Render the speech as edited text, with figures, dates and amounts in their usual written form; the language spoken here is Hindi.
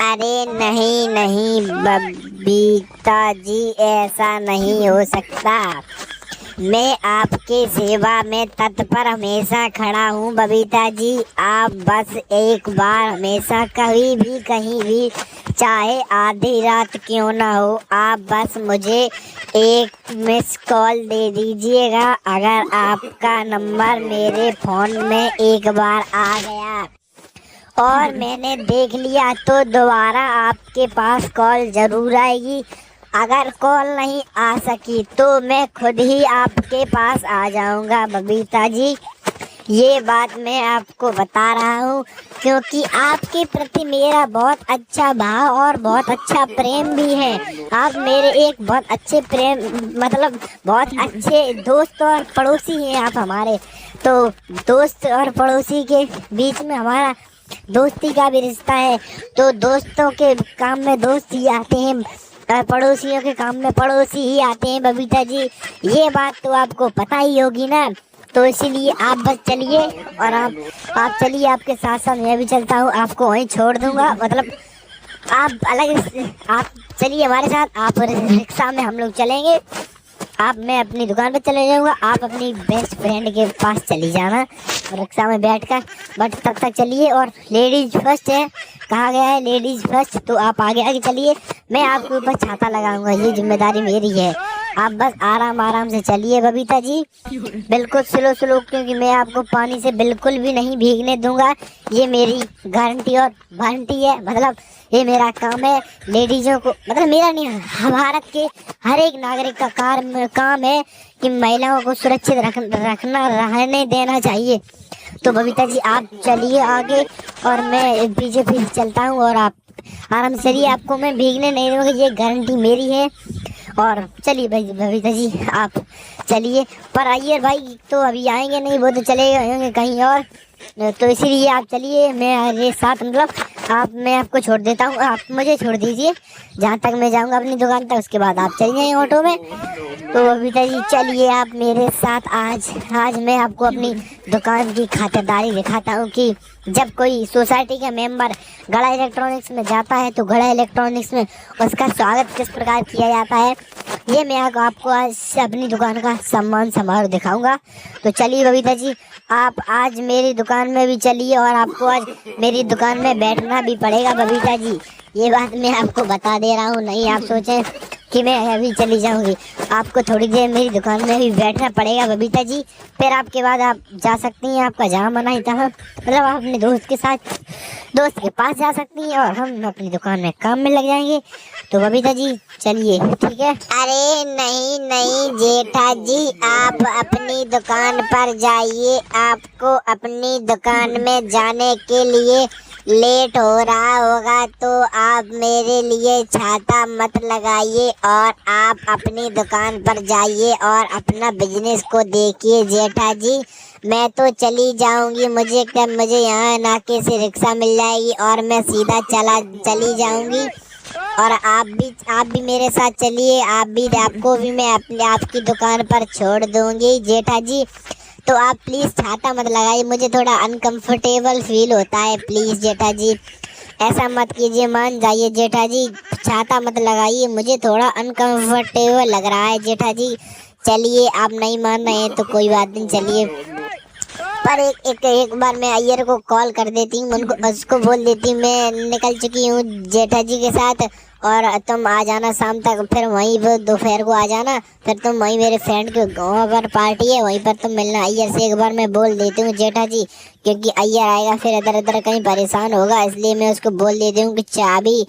अरे नहीं नहीं बबीता जी, ऐसा नहीं हो सकता। मैं आपके सेवा में तत्पर हमेशा खड़ा हूँ बबीता जी। आप बस एक बार हमेशा कभी भी कहीं भी, चाहे आधी रात क्यों ना हो, आप बस मुझे एक मिस कॉल दे दीजिएगा। अगर आपका नंबर मेरे फ़ोन में एक बार आ गया और मैंने देख लिया तो दोबारा आपके पास कॉल ज़रूर आएगी। अगर कॉल नहीं आ सकी तो मैं खुद ही आपके पास आ जाऊंगा बबीता जी। ये बात मैं आपको बता रहा हूँ क्योंकि आपके प्रति मेरा बहुत अच्छा भाव और बहुत अच्छा प्रेम भी है। आप मेरे एक बहुत अच्छे प्रेम मतलब बहुत अच्छे दोस्त और पड़ोसी हैं आप हमारे। तो दोस्त और पड़ोसी के बीच में हमारा दोस्ती का भी रिश्ता है। तो दोस्तों के काम में दोस्त ही आते हैं और पड़ोसियों के काम में पड़ोसी ही आते हैं बबीता जी। ये बात तो आपको पता ही होगी ना। तो इसीलिए आप बस चलिए और आप चलिए, आपके साथ साथ मैं भी चलता हूँ। आपको वहीं छोड़ दूँगा, मतलब आप चलिए हमारे साथ। आप रिक्शा में हम लोग चलेंगे। मैं अपनी दुकान पे चले जाऊँगा, आप अपनी बेस्ट फ्रेंड के पास चली जाना रिक्शा में बैठकर। बट तब तक चलिए, और लेडीज फर्स्ट है, कहा गया है लेडीज फर्स्ट। तो आप आगे आगे चलिए, मैं आपके ऊपर छाता लगाऊंगा, ये जिम्मेदारी मेरी है। आप बस आराम आराम से चलिए बबीता जी, बिल्कुल स्लो स्लो, क्योंकि मैं आपको पानी से बिल्कुल भी नहीं भीगने दूंगा। ये मेरी गारंटी और वारंटी है, मतलब ये मेरा काम है। लेडीज़ों को, मतलब मेरा नहीं, भारत के हर एक नागरिक का काम है कि महिलाओं को सुरक्षित रखना रहने देना चाहिए। तो बबीता जी आप चलिए आगे और मैं पीछे पीछे चलता हूँ, और आप आराम से चलिए, आपको मैं भीगने नहीं दूँगा, ये गारंटी मेरी है। और चलिए भाई बबीता जी आप चलिए। पर आइए भाई, तो अभी आएंगे नहीं, वो तो चले होंगे कहीं और। तो इसीलिए आप चलिए मेरे साथ, मतलब मैं आपको छोड़ देता हूँ, आप मुझे छोड़ दीजिए जहाँ तक मैं जाऊँगा अपनी दुकान तक। उसके बाद आप चलिए जाइए ऑटो में। तो बबीता जी चलिए आप मेरे साथ। आज मैं आपको अपनी दुकान की खातिरदारी दिखाता हूँ कि जब कोई सोसाइटी का मेंबर गड़ा इलेक्ट्रॉनिक्स में जाता है तो गड़ा इलेक्ट्रॉनिक्स में उसका स्वागत किस प्रकार किया जाता है, ये मैं आपको आज अपनी दुकान का सम्मान समारोह दिखाऊंगा। तो चलिए बबीता जी, आप आज मेरी दुकान में भी चलिए, और आपको आज मेरी दुकान में बैठना भी पड़ेगा बबीता जी। ये बात मैं आपको बता दे रहा हूँ, नहीं आप सोचें कि मैं अभी चली जाऊंगी। आपको थोड़ी देर मेरी दुकान में भी बैठना पड़ेगा बबीता जी, फिर आपके बाद आप जा सकती हैं। आपका जहाँ मना ही तहाँ, मतलब आप अपने दोस्त के साथ दोस्त के पास जा सकती हैं, और हम अपनी दुकान में काम में लग जाएंगे। तो बबीता जी चलिए, ठीक है। अरे नहीं नहीं जेठा जी, आप अपनी दुकान पर जाइए। आपको अपनी दुकान में जाने के लिए लेट हो रहा होगा तो आप मेरे लिए छाता मत लगाइए और आप अपनी दुकान पर जाइए और अपना बिजनेस को देखिए जेठा जी। मैं तो चली जाऊंगी, मुझे यहाँ नाके से रिक्शा मिल जाएगी और मैं सीधा चली जाऊंगी। और आप भी मेरे साथ चलिए, आपको भी मैं आपकी दुकान पर छोड़ दूंगी जेठा जी। तो आप प्लीज़ छाता मत लगाइए, मुझे थोड़ा अनकंफर्टेबल फील होता है। प्लीज़ जेठा जी ऐसा मत कीजिए, मान जाइए जेठा जी, छाता मत लगाइए, मुझे थोड़ा अनकंफर्टेबल लग रहा है जेठा जी। चलिए आप नहीं मान रहे हैं तो कोई बात नहीं, चलिए। पर एक बार मैं अय्यर को कॉल कर देती हूँ, उसको बोल देती हूँ मैं निकल चुकी हूँ जेठा जी के साथ, और तुम आ जाना शाम तक, फिर वहीं पर दोपहर को आ जाना, फिर तुम वहीं मेरे फ्रेंड के गाँव पर पार्टी है, वहीं पर तुम मिलना। अय्यर से एक बार मैं बोल देती हूँ जेठा जी, क्योंकि अय्यर आएगा फिर इधर उधर कहीं परेशान होगा, इसलिए मैं उसको बोल देती हूँ कि चाबी